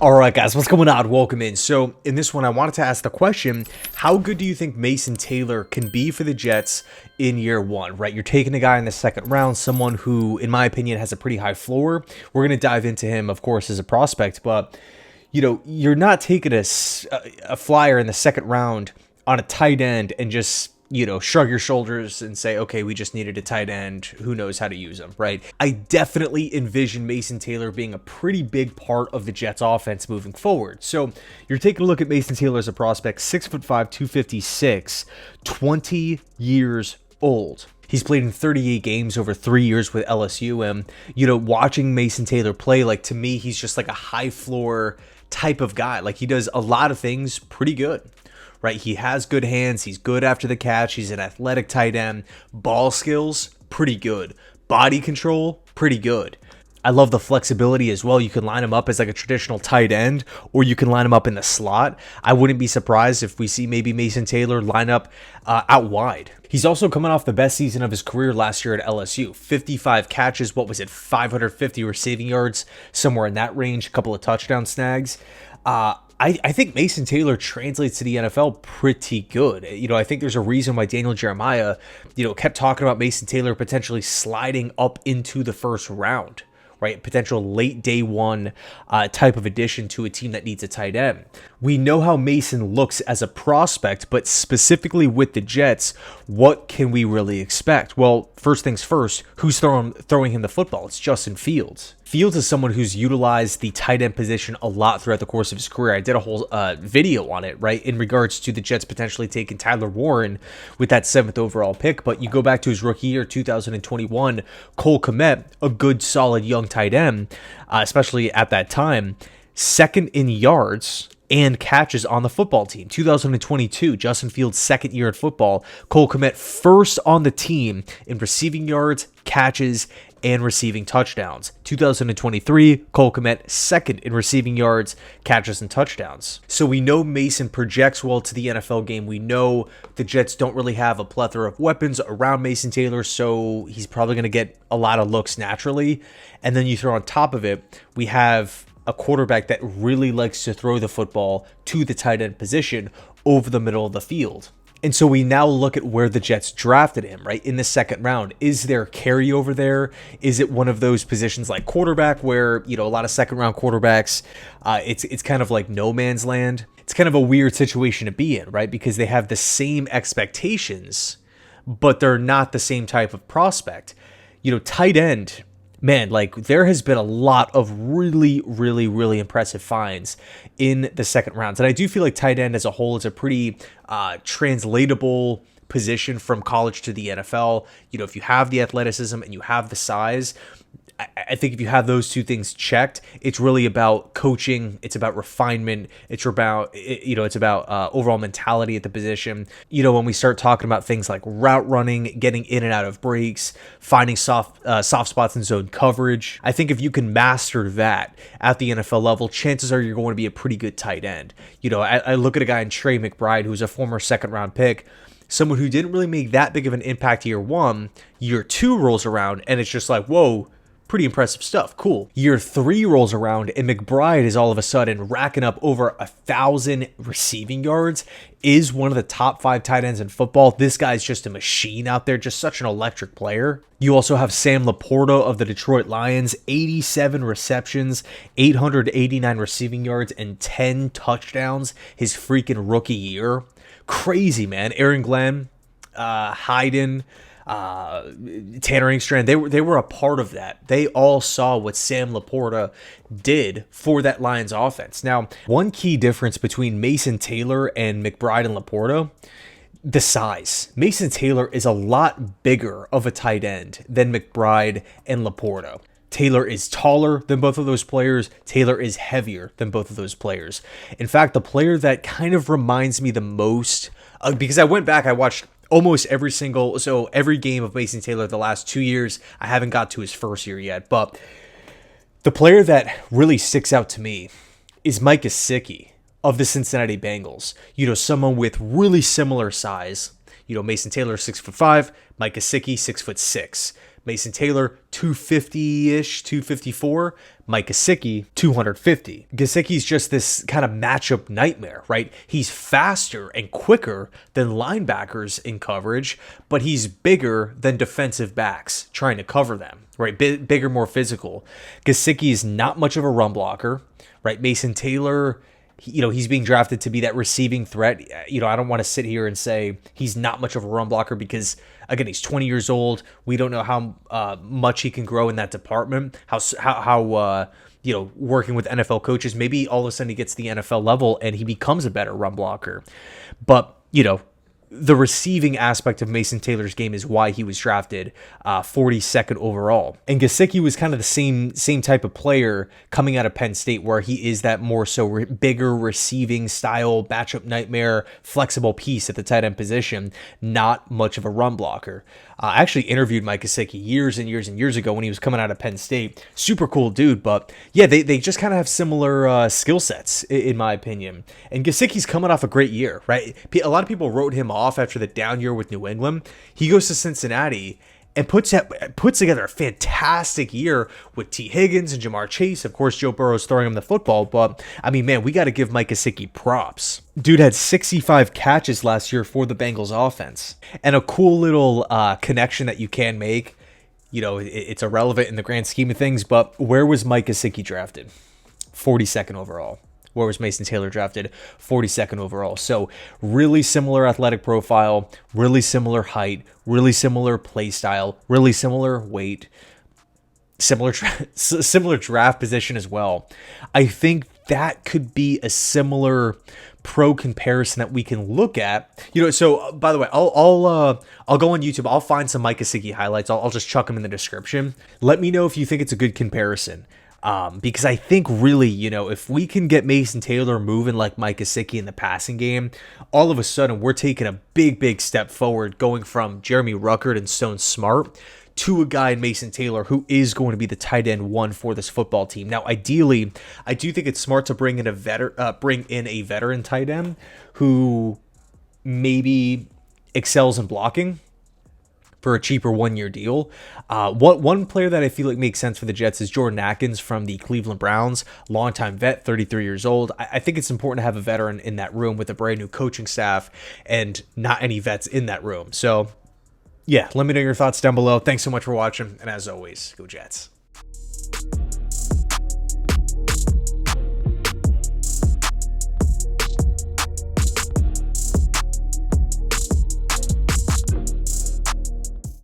All right, guys, what's going on? Welcome in. So in this one, I wanted to ask the question, how good do you think Mason Taylor can be for the Jets in year one, right? You're taking a guy in the second round, someone who, in my opinion, has a pretty high floor. We're going to dive into him, of course, as a prospect, but, you know, you're not taking a flyer in the second round on a tight end and just, you know, shrug your shoulders and say, okay, we just needed a tight end. Who knows how to use him, right? I definitely envision Mason Taylor being a pretty big part of the Jets offense moving forward. So you're taking a look at Mason Taylor as a prospect, 6'5", 256, 20 years old. He's played in 38 games over 3 years with LSU. And, you know, watching Mason Taylor play, like, to me, he's just like a high floor type of guy. Like, he does a lot of things pretty good. Right, he has good hands, he's good after the catch, he's an athletic tight end, ball skills, pretty good, body control, pretty good. I love the flexibility as well. You can line him up as like a traditional tight end, or you can line him up in the slot. I wouldn't be surprised if we see maybe Mason Taylor line up out wide. He's also coming off the best season of his career last year at LSU. 55 catches, 550 receiving yards, somewhere in that range, a couple of touchdown snags. I think Mason Taylor translates to the NFL pretty good. You know, I think there's a reason why Daniel Jeremiah, you know, kept talking about Mason Taylor potentially sliding up into the first round, right? Potential late day one type of addition to a team that needs a tight end. We know how Mason looks as a prospect, but specifically with the Jets, what can we really expect? Well, first things first, who's throwing him the football? It's Justin Fields. Fields is someone who's utilized the tight end position a lot throughout the course of his career. I did a whole video on it, right, in regards to the Jets potentially taking Tyler Warren with that 7th overall pick. But you go back to his rookie year, 2021, Cole Kmet, a good, solid young tight end, especially at that time, second in yards and catches on the football team. 2022, Justin Fields' second year at football. Cole Kmet first on the team in receiving yards, catches, and receiving touchdowns. 2023, Cole Kmet second in receiving yards, catches, and touchdowns. So we know Mason projects well to the NFL game. We know the Jets don't really have a plethora of weapons around Mason Taylor, so he's probably going to get a lot of looks naturally. And then you throw on top of it, we have a quarterback that really likes to throw the football to the tight end position over the middle of the field. And so we now look at where the Jets drafted him, right, in the second round. Is there carryover there? Is it one of those positions like quarterback where, you know, a lot of second round quarterbacks, it's kind of like no man's land? It's kind of a weird situation to be in, right, because they have the same expectations, but they're not the same type of prospect. You know, tight end, man, like, there has been a lot of really, really, really impressive finds in the second rounds. And I do feel like tight end as a whole is a pretty translatable position from college to the NFL. You know, if you have the athleticism and you have the size, I think if you have those two things checked, it's really about coaching. It's about refinement. It's about, you know, it's about overall mentality at the position. You know, when we start talking about things like route running, getting in and out of breaks, finding soft spots in zone coverage, I think if you can master that at the NFL level, chances are you're going to be a pretty good tight end. You know, I look at a guy in Trey McBride, who's a former second round pick, someone who didn't really make that big of an impact year one. Year two rolls around, and it's just like, whoa, pretty impressive stuff. Cool. Year three rolls around, and McBride is all of a sudden racking up over 1,000 receiving yards, is one of the top 5 tight ends in football. This guy's just a machine out there, just such an electric player. You also have Sam Laporta of the Detroit Lions, 87 receptions, 889 receiving yards, and 10 touchdowns his freaking rookie year. Crazy, man. Aaron Glenn, Hayden, Tanner Engstrand, they were a part of that. They all saw what Sam Laporta did for that Lions offense. Now, one key difference between Mason Taylor and McBride and Laporta, the size. Mason Taylor is a lot bigger of a tight end than McBride and Laporta. Taylor is taller than both of those players. Taylor is heavier than both of those players. In fact, the player that kind of reminds me the most, because I went back, I watched almost every game of Mason Taylor the last 2 years. I haven't got to his first year yet, but the player that really sticks out to me is Mike Gesicki of the Cincinnati Bengals. You know, someone with really similar size. You know, Mason Taylor 6'5", Mike Gesicki 6'6". Mason Taylor, 250-ish, 254. Mike Gesicki, 250. Gesicki's just this kind of matchup nightmare, right? He's faster and quicker than linebackers in coverage, but he's bigger than defensive backs trying to cover them, right? Bigger, more physical. Gesicki is not much of a run blocker, right? Mason Taylor, he's being drafted to be that receiving threat. I don't want to sit here and say he's not much of a run blocker because, again, he's 20 years old. We don't know how much he can grow in that department. How working with NFL coaches, maybe all of a sudden he gets to the NFL level and he becomes a better run blocker. But, the receiving aspect of Mason Taylor's game is why he was drafted 42nd overall. And Gesicki was kind of the same type of player coming out of Penn State, where he is that more so bigger receiving style, matchup nightmare, flexible piece at the tight end position, not much of a run blocker. I actually interviewed Mike Gesicki years and years and years ago when he was coming out of Penn State. Super cool dude, but yeah, they just kind of have similar skill sets, in my opinion. And Gesicki's coming off a great year, right? A lot of people wrote him off after the down year with New England. He goes to Cincinnati and puts together a fantastic year with T. Higgins and Jamar Chase. Of course, Joe Burrow's throwing him the football, but I mean, man, we got to give Mike Gesicki props. Dude had 65 catches last year for the Bengals offense. And a cool little connection that you can make, it's irrelevant in the grand scheme of things, but where was Mike Gesicki drafted? 42nd overall. Where was Mason Taylor drafted? 42nd overall. So really similar athletic profile, really similar height, really similar play style, really similar weight, similar draft position as well. I think that could be a similar pro comparison that we can look at. So by the way, I'll go on YouTube. I'll find some Mike Gesicki highlights. I'll just chuck them in the description. Let me know if you think it's a good comparison. Because I think really, if we can get Mason Taylor moving like Mike Gesicki in the passing game, all of a sudden we're taking a big step forward, going from Jeremy Ruckert and Stone Smart to a guy in Mason Taylor who is going to be the tight end one for this football team. Now, ideally, I do think it's smart to bring in a veteran tight end who maybe excels in blocking for a cheaper one-year deal. One player that I feel like makes sense for the Jets is Jordan Atkins from the Cleveland Browns, longtime vet, 33 years old. I think it's important to have a veteran in that room with a brand new coaching staff and not any vets in that room. So, yeah, let me know your thoughts down below. Thanks so much for watching, and as always, go Jets.